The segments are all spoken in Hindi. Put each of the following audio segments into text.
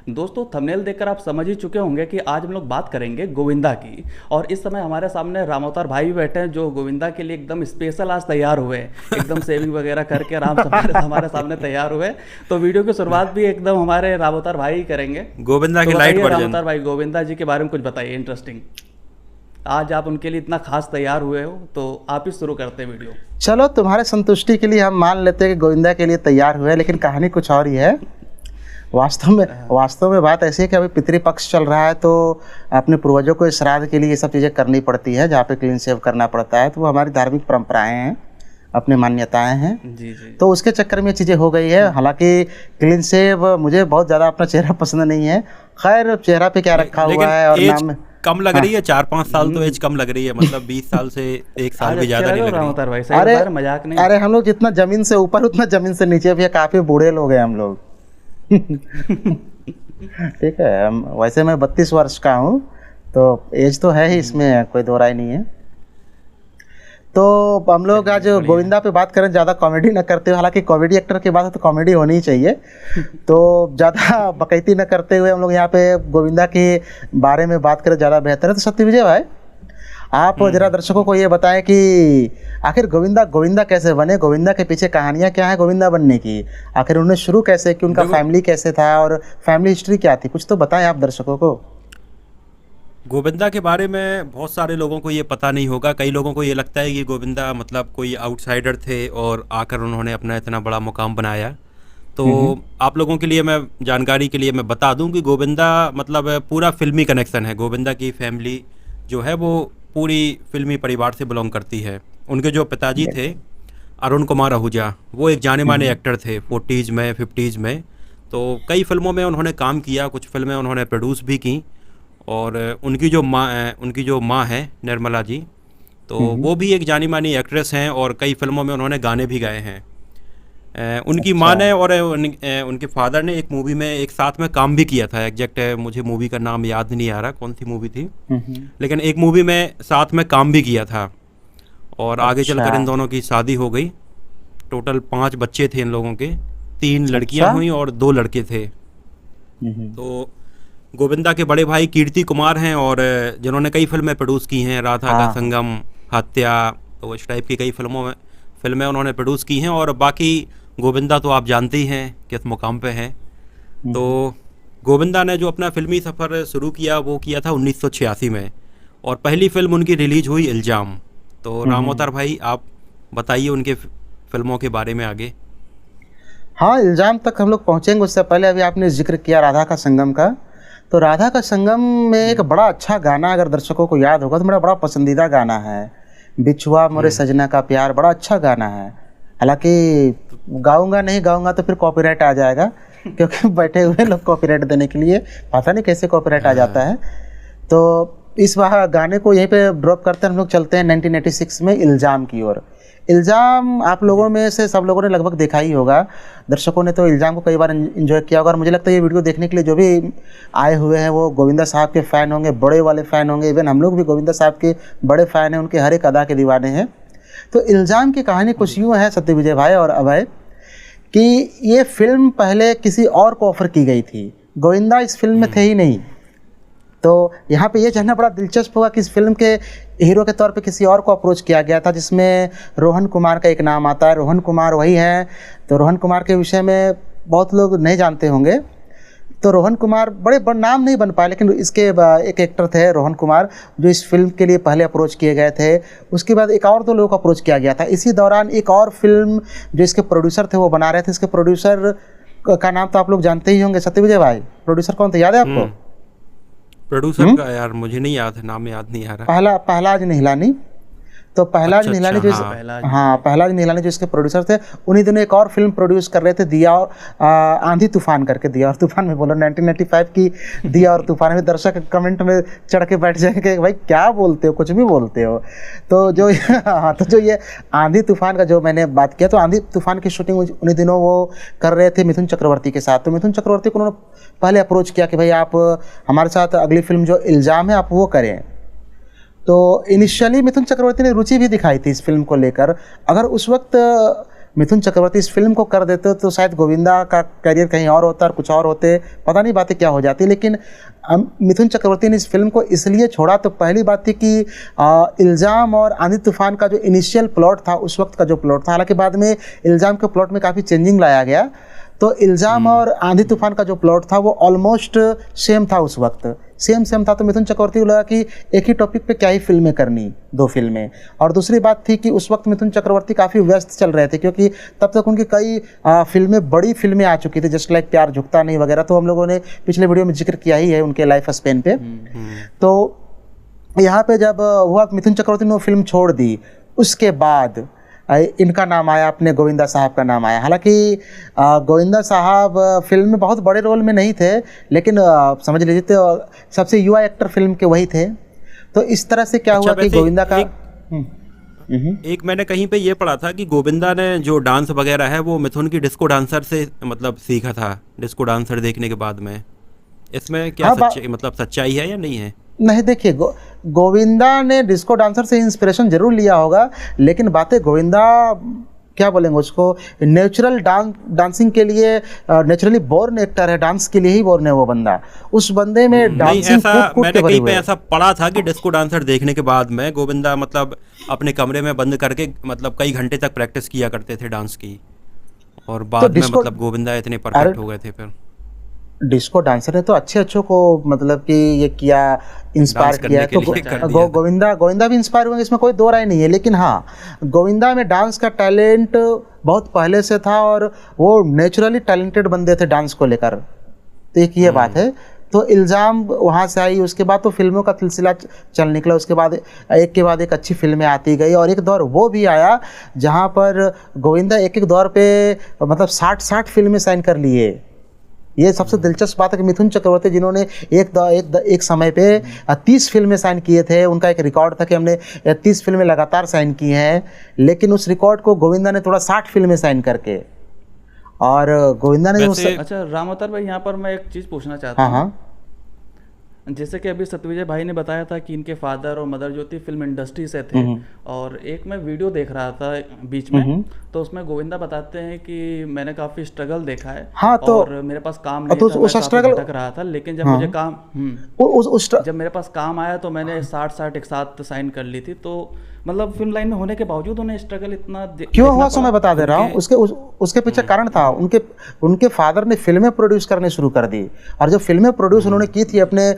दोस्तों थंबनेल देखकर आप समझ ही चुके होंगे कि आज हम लोग बात करेंगे गोविंदा की। और इस समय हमारे सामने रामअवतार भाई भी बैठे हैं जो गोविंदा के लिए एकदम स्पेशल आज तैयार हुए हैं, एकदम सेविंग वगैरह करके आराम से हमारे सामने तैयार हुए। तो वीडियो की शुरुआत भी एकदम हमारे रामअवतार भाई ही करेंगे। गोविंदा तो की लाइट बताइए वर्जन। रामअवतार भाई, गोविंदा जी के बारे में कुछ बताइए इंटरेस्टिंग। आज आप उनके लिए इतना खास तैयार हुए हो तो आप ही शुरू करते हैं वीडियो। चलो तुम्हारे संतुष्टि के लिए हम मान लेते हैं कि गोविंदा के लिए तैयार हुए, लेकिन कहानी कुछ और ही है। वास्तव में बात ऐसी है कि अभी पितृपक्ष चल रहा है, तो अपने पूर्वजों को श्राद्ध के लिए ये सब चीज़ें करनी पड़ती है, जहाँ पे क्लीन शेव करना पड़ता है। तो वो हमारी धार्मिक परंपराएं हैं, अपनी मान्यताएं हैं। जी जी। तो उसके चक्कर में ये चीज़ें हो गई है। हालांकि क्लीन शेव मुझे बहुत ज़्यादा अपना चेहरा पसंद नहीं है। खैर चेहरा पे क्या रखा हुआ है और एज नाम कम लग रही है, 4-5 साल तो एज कम लग रही है, मतलब 20 साल से 1 साल भी ज्यादा नहीं लग रही। रामअवतार भाई सही अरे बता रहे, मजाक नहीं। अरे हम लोग जितना जमीन से ऊपर उतना जमीन से नीचे भी है, काफ़ी बूढ़े लोग हैं हम लोग। ठीक है, वैसे मैं 32 वर्ष का हूँ, तो एज तो है ही, इसमें कोई दो राय नहीं है। तो हम लोग आज गोविंदा पे बात करें, ज़्यादा कॉमेडी न करते हुए, हालांकि कॉमेडी एक्टर की बात है तो कॉमेडी होनी ही चाहिए। तो ज़्यादा बकैती न करते हुए हम लोग यहाँ पे गोविंदा के बारे में बात करें, ज़्यादा बेहतर है। तो सत्य विजय भाई, आप जरा दर्शकों को ये बताएं कि आखिर गोविंदा कैसे बने, गोविंदा के पीछे कहानियाँ क्या है गोविंदा बनने की, आखिर उन्हें शुरू कैसे कि उनका फैमिली कैसे था और फैमिली हिस्ट्री क्या थी, कुछ तो बताएं आप दर्शकों को। गोविंदा के बारे में बहुत सारे लोगों को ये पता नहीं होगा। कई लोगों को ये लगता है कि गोविंदा मतलब कोई आउटसाइडर थे और आकर उन्होंने अपना इतना बड़ा मुकाम बनाया। तो आप लोगों के लिए, मैं जानकारी के लिए मैं बता दूं कि गोविंदा मतलब पूरा फिल्मी कनेक्शन है। गोविंदा की फैमिली जो है वो पूरी फिल्मी परिवार से बिलोंग करती है। उनके जो पिताजी थे अरुण कुमार आहूजा, वो एक जाने माने एक्टर थे 40s में 50s में। तो कई फिल्मों में उन्होंने काम किया, कुछ फिल्में उन्होंने प्रोड्यूस भी की। और उनकी जो माँ है निर्मला जी, तो वो भी एक जानी मानी एक्ट्रेस हैं और कई फिल्मों में उन्होंने गाने भी गाए हैं। उनकी माँ ने और उनके फादर ने एक मूवी में एक साथ में काम भी किया था। एग्जैक्ट मुझे मूवी का नाम याद नहीं आ रहा कौन सी मूवी थी, लेकिन एक मूवी में साथ में काम भी किया था। और आगे चलकर इन दोनों की शादी हो गई। टोटल 5 बच्चे थे इन लोगों के, 3 लड़कियां हुई और 2 लड़के थे। तो गोविंदा के बड़े भाई कीर्ति कुमार हैं और जिन्होंने कई फिल्में प्रोड्यूस की हैं, राधा का संगम, हत्या, तो इस टाइप की कई फिल्में उन्होंने प्रोड्यूस की हैं। और बाकी गोविंदा तो आप जानते ही हैं किस मुकाम पे हैं। तो गोविंदा ने जो अपना फिल्मी सफ़र शुरू किया वो किया था 1986 में, और पहली फिल्म उनकी रिलीज हुई इल्ज़ाम। तो रामअवतार भाई आप बताइए उनके फिल्मों के बारे में आगे। हाँ, इल्ज़ाम तक हम लोग पहुँचेंगे, उससे पहले अभी आपने जिक्र किया राधा का संगम का। तो राधा का संगम में एक बड़ा अच्छा गाना, अगर दर्शकों को याद होगा तो मेरा बड़ा पसंदीदा गाना है, बिछुआ मोरे सजना का प्यार। बड़ा अच्छा गाना है। हालांकि नहीं गाऊंगा तो फिर कॉपीराइट आ जाएगा, क्योंकि बैठे हुए लोग कॉपीराइट देने के लिए, पता नहीं कैसे कॉपीराइट आ जाता है। तो इस बार गाने को यहीं पे ड्रॉप करते हैं, हम लोग चलते हैं 1986 में इल्ज़ाम की ओर। इल्ज़ाम आप लोगों में से सब लोगों ने लगभग देखा ही होगा। दर्शकों ने तो इल्ज़ाम को कई बार एंजॉय किया होगा, और मुझे लगता है ये वीडियो देखने के लिए जो भी आए हुए हैं वो गोविंदा साहब के फ़ैन होंगे, बड़े वाले फ़ैन होंगे। इवन हम लोग भी गोविंदा साहब के बड़े फ़ैन हैं, उनके हर एक अदा के दीवाने हैं। तो इल्ज़ाम की कहानी कुछ यूँ है सत्य विजय भाई और अभय, कि ये फिल्म पहले किसी और को ऑफ़र की गई थी, गोविंदा इस फिल्म में थे ही नहीं। तो यहाँ पे ये जानना बड़ा दिलचस्प हुआ कि इस फिल्म के हीरो के तौर पे किसी और को अप्रोच किया गया था, जिसमें रोहन कुमार का एक नाम आता है। रोहन कुमार वही है। तो रोहन कुमार के विषय में बहुत लोग नहीं जानते होंगे। तो रोहन कुमार बड़े नाम नहीं बन पाए, लेकिन इसके एक एक्टर थे रोहन कुमार, जो इस फिल्म के लिए पहले अप्रोच किए गए थे। उसके बाद एक और 2 लोगों को अप्रोच किया गया था। इसी दौरान एक और फिल्म जो इसके प्रोड्यूसर थे वो बना रहे थे। इसके प्रोड्यूसर का नाम तो आप लोग जानते ही होंगे सत्य विजय भाई। प्रोड्यूसर कौन थे, याद है आपको? प्रोड्यूसर का यार मुझे नहीं याद है, नाम याद नहीं आ रहा। पहलाज निहलानी। तो पहलाज निहलानी जो पहलाज निहलानी जो इसके प्रोड्यूसर थे, उन्हीं दिनों एक और फिल्म प्रोड्यूस कर रहे थे, दिया और आंधी तूफान करके। दिया और तूफान में बोलो 1995 की दिया और तूफान में। दर्शक कमेंट में चढ़ के बैठ जाएंगे भाई क्या बोलते हो, कुछ भी बोलते हो। तो जो हाँ, तो जो ये आंधी तूफान का जो मैंने बात किया, तो आंधी तूफान की शूटिंग उन्हीं दिनों वो कर रहे थे मिथुन चक्रवर्ती के साथ। तो मिथुन चक्रवर्ती को उन्होंने पहले अप्रोच किया कि भाई आप हमारे साथ अगली फिल्म जो इल्ज़ाम है आप वो करें। तो इनिशियली मिथुन चक्रवर्ती ने रुचि भी दिखाई थी इस फिल्म को लेकर। अगर उस वक्त मिथुन चक्रवर्ती इस फिल्म को कर देते तो शायद गोविंदा का करियर कहीं और होता और कुछ और होते, पता नहीं बातें क्या हो जाती। लेकिन मिथुन चक्रवर्ती ने इस फिल्म को इसलिए छोड़ा, तो पहली बात थी कि इल्ज़ाम और आंधी तूफान का जो इनिशियल प्लॉट था, उस वक्त का जो प्लॉट था, हालांकि बाद में इल्ज़ाम के प्लॉट में काफ़ी चेंजिंग लाया गया, तो इल्ज़ाम और आंधी तूफान का जो प्लॉट था वो ऑलमोस्ट सेम था, उस वक्त सेम था। तो मिथुन चक्रवर्ती को लगा कि एक ही टॉपिक पे क्या ही फिल्में करनी, 2 फिल्में। और दूसरी बात थी कि उस वक्त मिथुन चक्रवर्ती काफ़ी व्यस्त चल रहे थे, क्योंकि तब तक उनकी कई फिल्में, बड़ी फिल्में आ चुकी थी, जस्ट लाइक प्यार झुकता नहीं वगैरह, तो हम लोगों ने पिछले वीडियो में जिक्र किया ही है उनके लाइफ स्पेन पे। तो यहाँ पे जब हुआ मिथुन चक्रवर्ती ने वो फिल्म छोड़ दी, उसके बाद इनका नाम आया, अपने गोविंदा साहब का नाम आया। हालांकि गोविंदा साहब फिल्म में बहुत बड़े रोल में नहीं थे, लेकिन समझ लीजिए तो सबसे युवा एक्टर फिल्म के वही थे। तो इस तरह से क्या हुआ कि गोविंदा का एक मैंने कहीं पे ये पढ़ा था कि गोविंदा ने जो डांस वगैरह है वो मिथुन की डिस्को डांसर से मतलब सीखा था, डिस्को डांसर देखने के बाद में। इसमें क्या सच्चाई है या नहीं है? नहीं, देखिए गोविंदा ने डिस्को डांसर से इंस्पिरेशन जरूर लिया होगा, लेकिन बातें गोविंदा क्या बोलेंगे उसको, नेचुरल डांसिंग के लिए नेचुरली बोर्न एक्टर है, डांस के लिए ही बोर्न है वो बंदा। उस बंदे में डांसिंग मैंने कहीं पे ऐसा पढ़ा था कि डिस्को डांसर देखने के बाद में गोविंदा मतलब अपने कमरे में बंद करके मतलब कई घंटे तक प्रैक्टिस किया करते थे डांस की, और बाद में मतलब गोविंदा इतने परफेक्ट हो गए थे। फिर डिस्को डांसर ने तो अच्छे को मतलब कि ये किया, इंस्पायर किया, तो गोविंदा भी इंस्पायर हुए, इसमें कोई दो राय नहीं है। लेकिन हाँ, गोविंदा में डांस का टैलेंट बहुत पहले से था और वो नेचुरली टैलेंटेड बंदे थे डांस को लेकर, तो एक ये बात है। तो इल्ज़ाम वहाँ से आई, उसके बाद तो फिल्मों का सिलसिला चल निकला, उसके बाद एक अच्छी फिल्में आती गई, और एक दौर वो भी आया जहाँ पर गोविंदा एक दौर पे मतलब 60 फिल्में साइन कर लिए। ये सबसे दिलचस्प बात है कि मिथुन चक्रवर्ती जिन्होंने एक समय पे 30 फिल्में साइन किए थे, उनका एक रिकॉर्ड था कि हमने 30 फिल्में लगातार साइन की हैं, लेकिन उस रिकॉर्ड को गोविंदा ने थोड़ा 60 फिल्में साइन करके, और गोविंदा ने अच्छा रामोतर भाई, यहाँ पर मैं एक चीज़ पूछना चाहता हूँ। हाँ, जैसे कि अभी सत्यविजय भाई ने बताया था कि इनके फादर और मदर जो थी फिल्म इंडस्ट्री से थे, और एक मैं वीडियो देख रहा था बीच में, तो उसमें गोविंदा बताते हैं कि मैंने काफी स्ट्रगल देखा है। हाँ, तो और मेरे पास काम नहीं था, मैं काफी भटक रहा था, लेकिन जब मुझे काम जब मेरे पास काम आया तो मैंने 60 एक साथ साइन कर ली थी। तो मतलब फिल्म लाइन में होने के बावजूद उन्हें स्ट्रगल इतना क्यों हुआ, सो मैं बता दे रहा हूँ। उसके पीछे कारण था, उनके फादर ने फिल्में प्रोड्यूस करने शुरू कर दी, और जब फिल्में प्रोड्यूस उन्होंने की थी अपने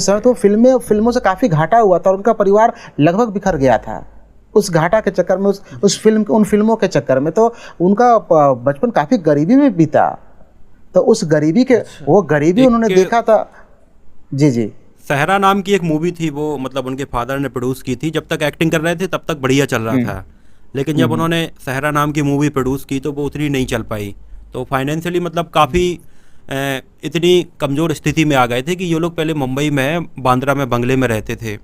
समय, तो फिल्मों से काफ़ी घाटा हुआ था, और उनका परिवार लगभग बिखर गया था उस घाटा के चक्कर में, उन फिल्मों के चक्कर में। तो उनका बचपन काफ़ी गरीबी में बीता, तो उस गरीबी के वो गरीबी उन्होंने देखा था। जी, सहरा नाम की एक मूवी थी, वो मतलब उनके फादर ने प्रोड्यूस की थी। जब तक एक्टिंग कर रहे थे तब तक बढ़िया चल रहा था, लेकिन जब उन्होंने सहरा नाम की मूवी प्रोड्यूस की तो वो उतनी नहीं चल पाई। तो फाइनेंशियली मतलब काफ़ी इतनी कमज़ोर स्थिति में आ गए थे कि ये लोग पहले मुंबई में बांद्रा में बंगले में रहते थे,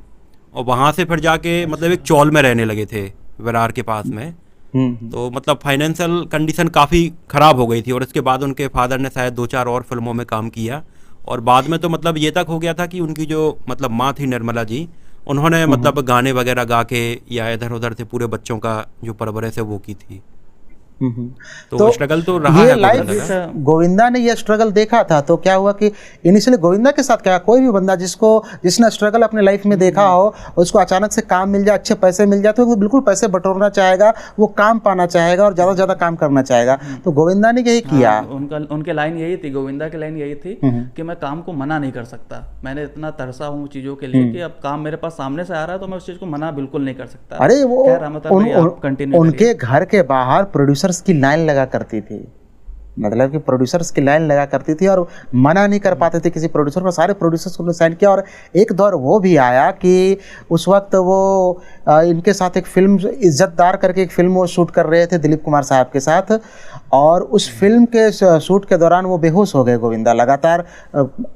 और वहाँ से फिर जाके मतलब एक चौल में रहने लगे थे, विरार के पास में। तो मतलब फाइनेंशियल कंडीशन काफ़ी ख़राब हो गई थी, और इसके बाद उनके फादर ने शायद 2-4 और फिल्मों में काम किया, और बाद में तो मतलब ये तक हो गया था कि उनकी जो मतलब माँ थी निर्मला जी, उन्होंने मतलब गाने वगैरह गा के या इधर उधर से पूरे बच्चों का जो परवरिश है वो की थी। तो स्ट्रगल तो रहा है लाइफ। गोविंदा ने ये स्ट्रगल देखा था, तो क्या हुआ कि इनिशियली गोविंदा के साथ क्या, कोई भी बंदा जिसने स्ट्रगल अपने लाइफ में देखा हो, उसको अचानक से काम मिल जाए, अच्छे पैसे मिल जाए, तो वो बिल्कुल पैसे बटोरना चाहेगा, वो काम पाना चाहेगा और ज़्यादा से ज़्यादा काम करना चाहेगा। तो गोविंदा ने यही किया। उनके लाइन यही थी, गोविंदा की लाइन यही थी कि मैं काम को मना नहीं कर सकता, मैंने इतना तरसा हूँ चीज़ों के लिए कि अब काम मेरे पास सामने से आ रहा है तो मैं उस चीज़ को मना बिल्कुल नहीं कर सकता। अरे वो उनके घर के बाहर प्रोड्यूसर्स की लाइन लगा करती थी, मतलब कि प्रोड्यूसर्स की लाइन लगा करती थी, और मना नहीं कर पाते थे किसी प्रोड्यूसर को। सारे प्रोड्यूसर्स को साइन किया, और एक दौर वो भी आया कि उस वक्त वो इनके साथ एक फिल्म इज्जतदार करके एक फिल्म वो शूट कर रहे थे दिलीप कुमार साहब के साथ, और उस फिल्म के शूट के दौरान वो बेहोश हो गए। गोविंदा लगातार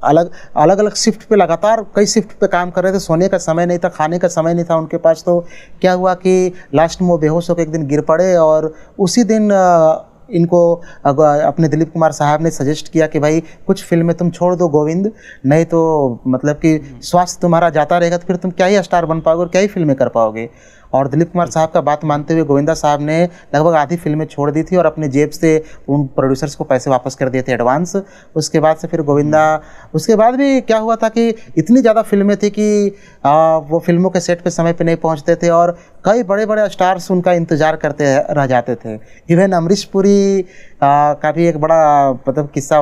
अलग शिफ्ट पे, लगातार कई शिफ्ट पे काम कर रहे थे, सोने का समय नहीं था, खाने का समय नहीं था उनके पास। तो क्या हुआ कि लास्ट में वो बेहोश होकर एक दिन गिर पड़े, और उसी दिन इनको अपने दिलीप कुमार साहब ने सजेस्ट किया कि भाई कुछ फिल्में तुम छोड़ दो गोविंद, नहीं तो मतलब कि स्वास्थ्य तुम्हारा जाता रहेगा तो फिर तुम क्या ही स्टार बन पाओगे और क्या ही फिल्में कर पाओगे। और दिलीप कुमार साहब का बात मानते हुए गोविंदा साहब ने लगभग आधी फिल्में छोड़ दी थी और अपने जेब से उन प्रोड्यूसर्स को पैसे वापस कर दिए थे एडवांस। उसके बाद से फिर गोविंदा, उसके बाद भी क्या हुआ था कि इतनी ज़्यादा फिल्में थी कि वो फिल्मों के सेट पे समय पे नहीं पहुंचते थे और कई बड़े बड़े स्टार्स उनका इंतज़ार करते रह जाते थे। इवन अमरीश पुरी का भी एक बड़ा मतलब किस्सा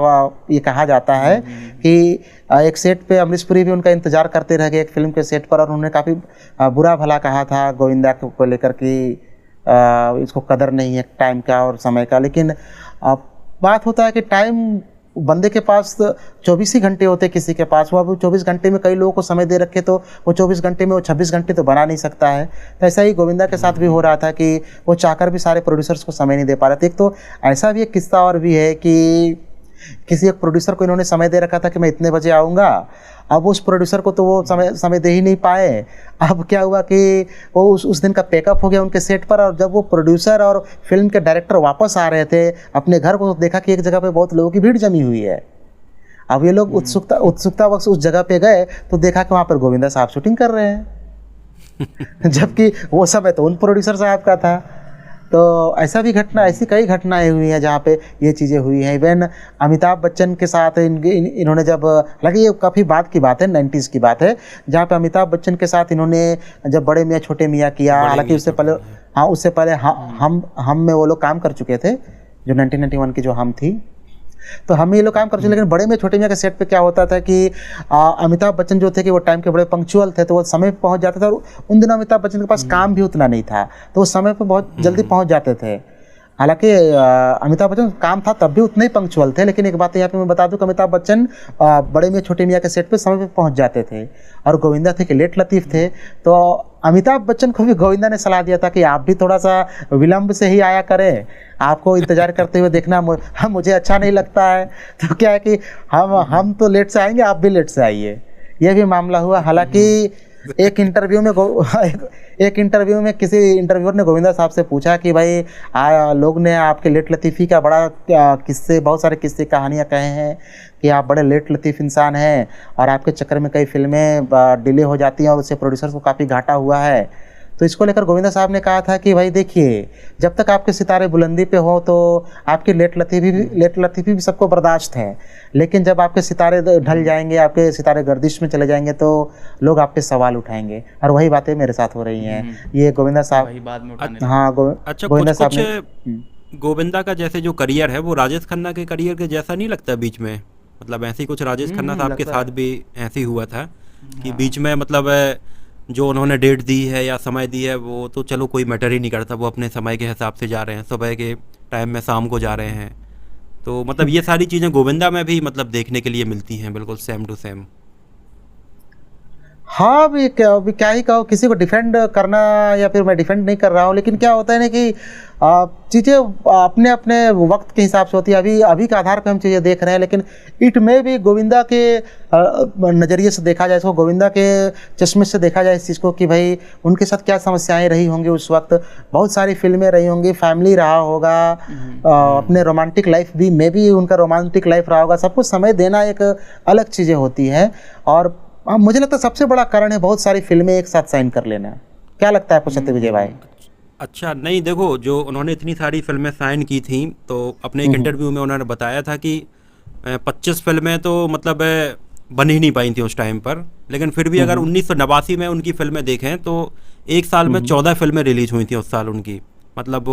ये कहा जाता है कि एक सेट पे अमरीश पुरी भी उनका इंतज़ार करते रह गए एक फिल्म के सेट पर, और उन्होंने काफ़ी बुरा भला कहा था गोविंदा को लेकर कि इसको कदर नहीं है टाइम का और समय का। लेकिन बात होता है कि टाइम बंदे के पास 24 ही घंटे होते किसी के पास, वो अब 24 घंटे में कई लोगों को समय दे रखे तो वो 24 घंटे में वो 26 घंटे तो बना नहीं सकता है। तो ऐसा ही गोविंदा के साथ भी हो रहा था कि वो चाहकर भी सारे प्रोड्यूसर्स को समय नहीं दे पा रहे थे। एक तो ऐसा भी एक किस्सा और भी है कि किसी एक प्रोड्यूसर को इन्होंने समय दे रखा था कि मैं इतने बजे आऊँगा, अब उस प्रोड्यूसर को तो वो समय दे ही नहीं पाए। अब क्या हुआ कि वो उस दिन का पैकअप हो गया उनके सेट पर, और जब वो प्रोड्यूसर और फिल्म के डायरेक्टर वापस आ रहे थे अपने घर को, तो देखा कि एक जगह पे बहुत लोगों की भीड़ जमी हुई है। अब ये लोग उत्सुकता वक्त उस जगह पे गए तो देखा कि वहाँ पर गोविंदा साहब शूटिंग कर रहे हैं जबकि वो समय तो उन प्रोड्यूसर साहब का था। तो ऐसी कई घटनाएं हुई हैं जहाँ पे ये चीज़ें हुई हैं। इवन अमिताभ बच्चन के साथ इन्होंने जब, हालांकि ये काफ़ी बाद की बात है, 90s की बात है, जहाँ पे अमिताभ बच्चन के साथ इन्होंने जब बड़े मियाँ छोटे मियाँ किया, हालांकि उससे पहले हम में वो लोग काम कर चुके थे, जो 1991 की जो हम थी, तो हम ये लोग काम कर चुके। लेकिन बड़े में छोटे मियाँ के सेट पे क्या होता था कि अमिताभ बच्चन जो थे कि वो टाइम के बड़े पंक्चुअल थे, तो वो समय पे पहुंच जाते थे, और उन दिनों अमिताभ बच्चन के पास काम भी उतना नहीं था, तो वो समय पे बहुत जल्दी पहुंच जाते थे। हालांकि अमिताभ बच्चन काम था तब भी उतने ही पंक्चुअल थे। लेकिन एक बात यहाँ पे मैं बता दूं कि अमिताभ बच्चन बड़े मियाँ छोटे मियाँ के सेट पे समय पे पहुंच जाते थे, और गोविंदा थे कि लेट लतीफ़ थे। तो अमिताभ बच्चन को भी गोविंदा ने सलाह दिया था कि आप भी थोड़ा सा विलम्ब से ही आया करें, आपको इंतजार करते हुए देखना मुझे अच्छा नहीं लगता है। तो क्या है कि हम तो लेट से आएंगे, आप भी लेट से आइए, यह भी मामला हुआ। हालांकि एक इंटरव्यू में किसी इंटरव्यूअर ने गोविंदा साहब से पूछा कि भाई लोग ने आपके लेट लतीफ़ी का बड़ा बहुत सारे किस्से कहानियाँ कहे हैं कि आप बड़े लेट लतीफ़ इंसान हैं, और आपके चक्कर में कई फिल्में डिले हो जाती हैं और उससे प्रोड्यूसर को काफ़ी घाटा हुआ है। तो इसको लेकर गोविंदा साहब ने कहा था कि भाई देखिए, जब तक आपके सितारे बुलंदी पे हो तो आपकी लेट लतीफ़ी भी सबको बर्दाश्त है, लेकिन जब आपके सितारे ढल जाएंगे, आपके सितारे गर्दिश में चले जाएंगे, तो लोग आप पे सवाल उठाएंगे। और वही बातें मेरे साथ हो रही हैं। ये गोविंदा साहब वही बाद में अच्छा, गोविंदा साहब ने गोविंदा का जैसे जो करियर है वो राजेश खन्ना के करियर के जैसा नहीं लगता बीच में? मतलब ऐसी कुछ राजेश खन्ना साहब के साथ भी ऐसे ही हुआ था कि बीच में मतलब जो उन्होंने डेट दी है या समय दी है वो तो चलो कोई मैटर ही नहीं करता, वो अपने समय के हिसाब से जा रहे हैं, सुबह के टाइम में शाम को जा रहे हैं। तो मतलब ये सारी चीज़ें गोविंदा में भी मतलब देखने के लिए मिलती हैं, बिल्कुल सेम टू सेम। हाँ, अभी क्या ही कहो, किसी को डिफेंड करना, या फिर मैं डिफेंड नहीं कर रहा हूँ, लेकिन क्या होता है ना कि चीज़ें अपने अपने वक्त के हिसाब से होती है। अभी के आधार पे हम चीज़ें देख रहे हैं, लेकिन इट में भी गोविंदा के नज़रिए से देखा जाए, इसको गोविंदा के चश्मे से देखा जाए इस चीज़ को कि भाई उनके साथ क्या समस्याएं रही होंगी उस वक्त। बहुत सारी फिल्में रही होंगी, फैमिली रहा होगा, अपने रोमांटिक लाइफ में भी उनका रोमांटिक लाइफ रहा होगा। सबको समय देना एक अलग चीज़ें होती हैं, और मुझे लगता है सबसे बड़ा कारण है बहुत सारी फिल्में एक साथ साइन कर लेना। क्या लगता है आपको सत्य विजय भाई? अच्छा, नहीं देखो, जो उन्होंने इतनी सारी फिल्में साइन की थी, तो अपने एक इंटरव्यू में उन्होंने बताया था कि 25 फिल्में तो मतलब बन ही नहीं पाई थी उस टाइम पर। लेकिन फिर भी अगर 1989 में उनकी फिल्में देखें तो एक साल में 14 फिल्में रिलीज हुई थी उस साल उनकी। मतलब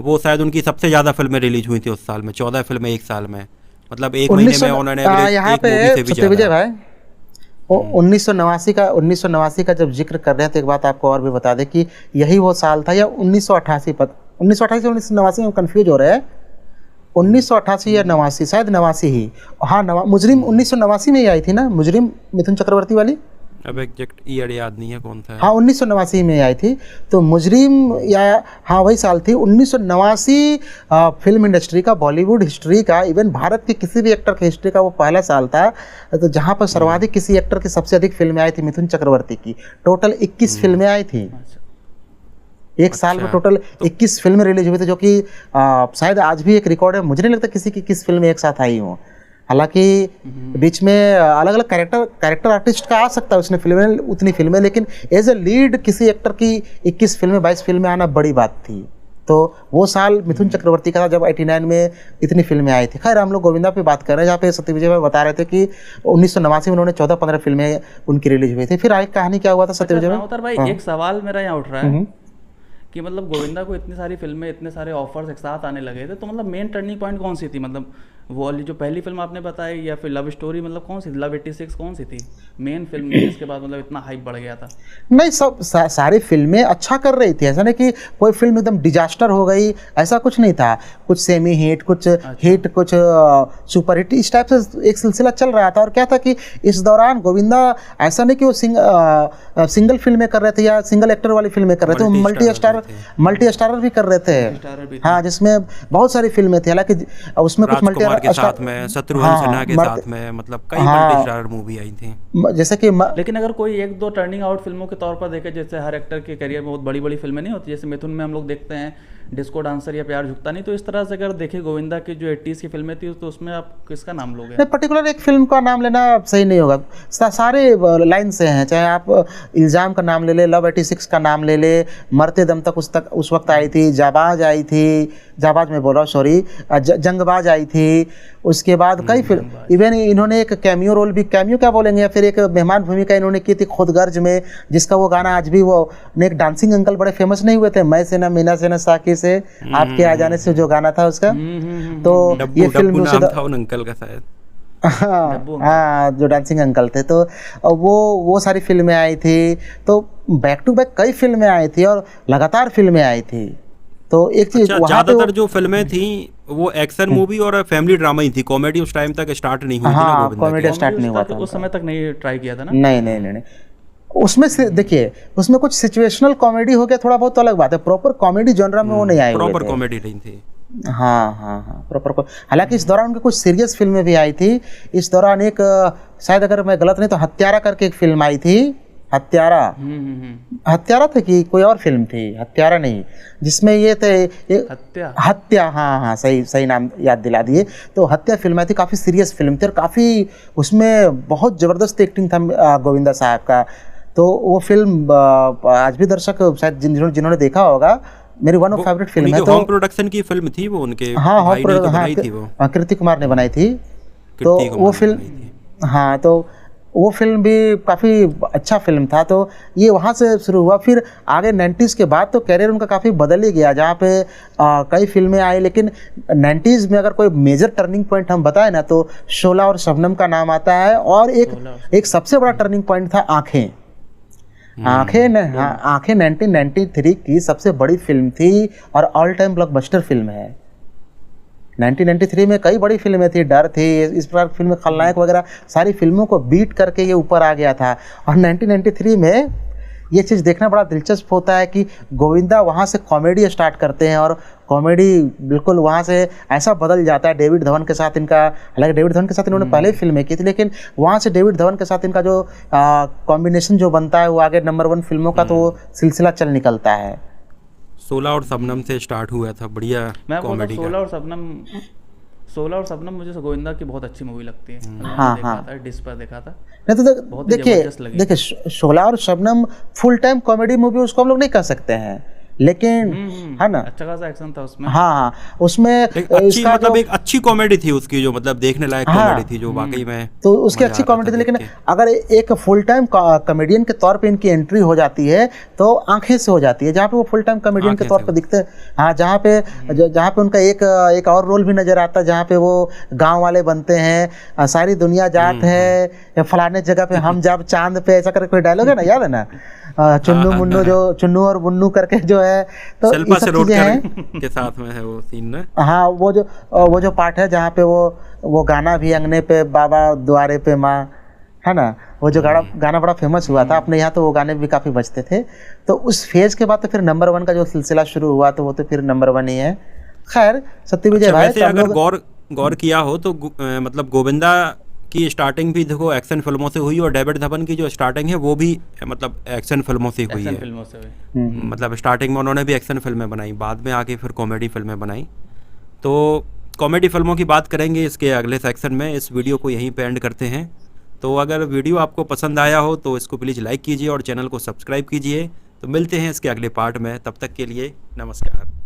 वो शायद उनकी सबसे ज़्यादा फिल्में रिलीज हुई थी उस साल में, 14 फिल्में एक साल में। मतलब एक महीने में उन्होंने यहाँ पे सत्य विजय भाई 1989 का जब जिक्र कर रहे हैं तो एक बात आपको और भी बता दें कि यही वो साल था, या 1988 पर 1989 में कंफ्यूज हो रहे हैं, 1988 या 89, शायद 89 ही। हाँ, मुजरिम 1989 में ही आई थी ना, मुजरिम मिथुन चक्रवर्ती वाली। अब एग्जैक्ट ईयर याद नहीं है कौन था। हाँ, 1989 में आई थी, तो मुजरिम या हाँ वही साल थी 1989। फिल्म इंडस्ट्री का, बॉलीवुड हिस्ट्री का, इवन भारत के किसी भी एक्टर की हिस्ट्री का वो पहला साल था, तो जहाँ पर सर्वाधिक किसी एक्टर की सबसे अधिक फिल्में आई थी मिथुन चक्रवर्ती की। टोटल 21 फिल्में आई थी एक साल में, टोटल 21 फिल्में रिलीज हुई थी, जो कि शायद आज भी एक रिकॉर्ड है। मुझे नहीं लगता किसी की 21 फिल्में एक साथ आई हों। हालांकि बीच में अलग अलग कैरेक्टर आर्टिस्ट का आ सकता है उसने फिल्में, उतनी फिल्में, लेकिन एज ए लीड किसी एक्टर की 21 फिल्में 22 फिल्में आना बड़ी बात थी। तो वो साल मिथुन चक्रवर्ती का था जब 89 में इतनी फिल्में आई थी। खैर हम लोग गोविंदा पे बात कर रहे हैं, जहाँ पे सत्यविजय भाई बता रहे थे कि 1989 में उन्होंने 14-15 फिल्में उनकी रिलीज हुई थी। फिर आगे कहानी क्या हुआ था सत्यविजय भाई? रामोतर भाई, एक सवाल मेरा यहाँ उठ रहा है कि मतलब गोविंदा को इतनी सारी फिल्में, इतने सारे ऑफर्स एक साथ आने लगे थे, तो मतलब मेन टर्निंग पॉइंट कौन सी थी? मतलब वो वाली जो पहली फिल्म आपने बताई या फिर लव स्टोरी, मतलब कौन सी, लव 86 कौन सी थी मेन फिल्म जिसके बाद मतलब इतना हाइप बढ़ गया था? नहीं, सब सारी फिल्में अच्छा कर रही थी, ऐसा नहीं कि कोई फिल्म एकदम डिजास्टर हो गई, ऐसा कुछ नहीं था। कुछ सेमी हिट, कुछ हिट, कुछ सुपर हिट, इस टाइप से एक सिलसिला चल रहा था। और क्या था कि इस दौरान गोविंदा ऐसा नहीं कि वो सिंगल फिल्में कर रहे थे या सिंगल एक्टर वाली फिल्में कर रहे थे, वो मल्टी स्टारर भी कर रहे थे। हाँ, जिसमें बहुत सारी फिल्में थी, हालांकि उसमें कुछ मल्टी के साथ में, शत्रुघ्न सिन्हा के साथ में, मतलब कई मल्टी स्टारर मूवी आई थी जैसे कि लेकिन अगर कोई एक दो टर्निंग आउट फिल्मों के तौर पर देखे, जैसे हर एक्टर के करियर में बहुत बड़ी बड़ी फिल्में नहीं होती, जैसे मिथुन में हम लोग देखते हैं डिस्को डांसर या प्यार झुकता नहीं, तो इस तरह से अगर देखें गोविंदा की जो 80s की फिल्में थी, तो उसमें आप किसका नाम लोगे? नहीं, पर्टिकुलर एक फिल्म का नाम लेना सही नहीं होगा, सारे लाइन से हैं। चाहे आप इल्ज़ाम का नाम ले ले, लव 86 का नाम ले ले, मरते दम तक उस वक्त आई थी, जाबाज आई थी, जाबाज में बोल रहा हूँ सॉरी, जंगबाज आई थी। उसके बाद कई फिल्म, इवन इन्होंने एक कैमियो रोल भी, कैमियो क्या बोलेंगे, या फिर एक मेहमान भूमिका इन्होंने की थी खुदगर्ज में, जिसका वो गाना आज भी, वो एक डांसिंग अंकल बड़े फेमस नहीं हुए थे, मैं से ना मीना से ना साकी से, आपके आ जाने से, जो गाना था उसका। तो ये फिल्म नाम था उन अंकल का शायद। हाँ, जो डांसिंग अंकल थे, तो वो सारी फिल्में आई थी। तो बैक टू बैक कई फिल्में आई थी और लगातार फिल्में आई थी। तो एक चीज, ज्यादातर जो फिल्में थी वो एक्शन मूवी और फैमिली ड्रामा ही थी, कॉमेडी उस टाइम तक स्टार्ट नहीं हुई थी ना गोविंदा की। कॉमेडी स्टार्ट नहीं हुआ था उस समय तक, नहीं ट्राई किया था ना। नहीं, उसमें से देखिए, उसमें कुछ सिचुएशनल कॉमेडी हो गया, थोड़ा बहुत तो अलग बात है, प्रॉपर कॉमेडी जॉनरा में वो नहीं आई, प्रॉपर कॉमेडी नहीं थी। हाँ, प्रॉपर। हालांकि इस दौरान उनकी कुछ सीरियस फिल्में भी आई थी। इस दौरान एक, शायद अगर मैं गलत नहीं तो हत्यारा करके एक फिल्म आई थी, हत्यारा। हत्यारा था कि कोई और फिल्म थी? हत्यारा नहीं, जिसमें ये थे हत्या, हाँ, सही नाम याद दिला दिए। तो हत्या फिल्म आई थी, काफ़ी सीरियस फिल्म थी और काफ़ी उसमें बहुत ज़बरदस्त एक्टिंग था गोविंदा साहब का। तो वो फिल्म आज भी दर्शक शायद जिन्होंने देखा होगा, मेरी वन ऑफ फेवरेट फिल्म है। तो होम प्रोडक्शन की फिल्म थी वो, उनके भाई ने तो बनाई थी वो, कीर्ति कुमार ने बनाई थी। तो वो फिल्म, हाँ, तो वो फिल्म भी काफ़ी अच्छा फिल्म था। तो ये वहाँ से शुरू हुआ। फिर आगे 90s के बाद तो कैरियर उनका काफ़ी बदल ही गया, जहाँ पे कई फिल्में आई। लेकिन 90s में अगर कोई मेजर टर्निंग पॉइंट हम बताएं ना, तो शोला और शबनम का नाम आता है। और एक सबसे बड़ा टर्निंग पॉइंट था आँखें। आँखें 1993 की सबसे बड़ी फिल्म थी और ऑल टाइम ब्लॉकबस्टर फिल्म है। 1993 में कई बड़ी फिल्में थी, डर थी, इस प्रकार फिल्में, खलनायक वगैरह, सारी फिल्मों को बीट करके ये ऊपर आ गया था। और 1993 में ये चीज़ देखना बड़ा दिलचस्प होता है कि गोविंदा वहाँ से कॉमेडी स्टार्ट करते हैं और कॉमेडी बिल्कुल वहाँ से ऐसा बदल जाता है। डेविड धवन के साथ इनका, हालांकि डेविड धवन के साथ इन्होंने पहले फिल्में की थी, लेकिन वहाँ से डेविड धवन के साथ इनका जो कॉम्बिनेशन जो बनता है, वो आगे नंबर 1 फिल्मों का तो वो सिलसिला चल निकलता है। सोला और शबनम से स्टार्ट हुआ था, बढ़िया कॉमेडी का। सोला और शबनम मुझे गोविंदा की बहुत अच्छी मूवी लगती है। हाँ, डिश पर देखा था। नहीं तो देखिए, शोला और Shabnam full time comedy movie उसको हम लोग नहीं कह सकते हैं, लेकिन है ना, अच्छा खासा एक्शन था उसमें। हाँ, उसमें एक अच्छी कॉमेडी थी उसकी, जो मतलब देखने लायक कॉमेडी थी, जो वाकई में तो उसकी अच्छी कॉमेडी थी। लेकिन अगर एक फुल टाइम कॉमेडियन के तौर पे इनकी एंट्री हो जाती है तो आंखें से हो जाती है, जहाँ पे वो फुल टाइम कॉमेडियन के तौर पे दिखते हैं। हाँ, जहाँ पे उनका एक और रोल भी नजर आता है, जहाँ पे वो गाँव वाले बनते हैं, सारी दुनिया जात है, फलाने जगह पे हम जब चांद पे, ऐसा करके कोई डायलॉग है ना, याद है ना, चुन्नू मुन्नू, जो चुन्नू और मुन्नू करके जो है, तो ये सब चीजें हैं के साथ में है वो सीन ना। हाँ, वो जो पार्ट है जहाँ पे वो गाना भी, अंगने पे बाबा द्वारे पे माँ, है ना, वो जो गाना बड़ा फेमस हुआ था अपने यहाँ, तो वो गाने भी काफी बजते थे। तो उस फेज के बाद तो फिर नंबर 1 का जो सिलसिला शुरू हुआ, तो वो तो फिर नंबर 1 ही है। खैर, सत्यविजय भाई, वैसे अगर गौर किया हो तो मतलब गोविंदा की स्टार्टिंग भी देखो एक्शन फिल्मों से हुई, और डेविड धवन की जो स्टार्टिंग है वो भी मतलब एक्शन फिल्मों से हुई है। मतलब स्टार्टिंग में उन्होंने भी एक्शन फिल्में बनाई, बाद में आके फिर कॉमेडी फिल्में बनाई। तो कॉमेडी फिल्मों की बात करेंगे इसके अगले सेक्शन में। इस वीडियो को यहीं पे एंड करते हैं। तो अगर वीडियो आपको पसंद आया हो तो इसको प्लीज़ लाइक कीजिए और चैनल को सब्सक्राइब कीजिए। तो मिलते हैं इसके अगले पार्ट में, तब तक के लिए नमस्कार।